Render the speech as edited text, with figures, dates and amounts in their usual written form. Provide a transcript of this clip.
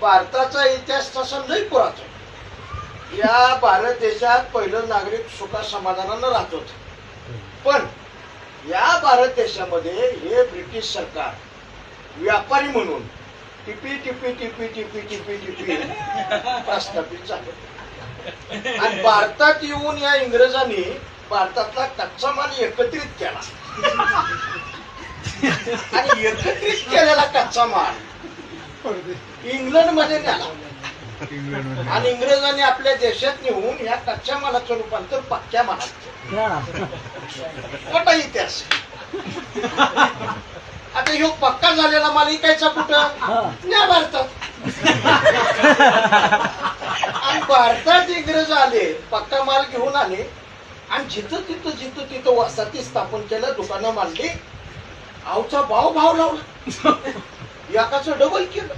भारताचा इतिहास तसा लई पुरातन. या भारत देशात पहिलं नागरिक सुखा समाधानानं राहत होत. पण या भारत देशामध्ये हे ब्रिटिश सरकार व्यापारी म्हणून टिपी टिपी टिपी टिपी टिपी टिपी प्रस्थापित झाले आणि भारतात येऊन या इंग्रजांनी भारतातला कच्चा माल एकत्रित केला आणि एकत्रित केलेला कच्चा माल इंग्लंड मध्ये नेला आणि इंग्रजांनी आपल्या देशात नेऊन या कच्च्या मालाचं रूपांतर पक्क्या मालात. मोठा इतिहास. आता ह्यो पक्का झालेला माल इकायचा कुठं? या भारतात. आणि भारतात इंग्रज आले, पक्का माल घेऊन आले आणि जिथं तिथं वसाहती स्थापन केलं, दुकानं मांडली, आवचा भाव लावला, एकाचं डबल केलं.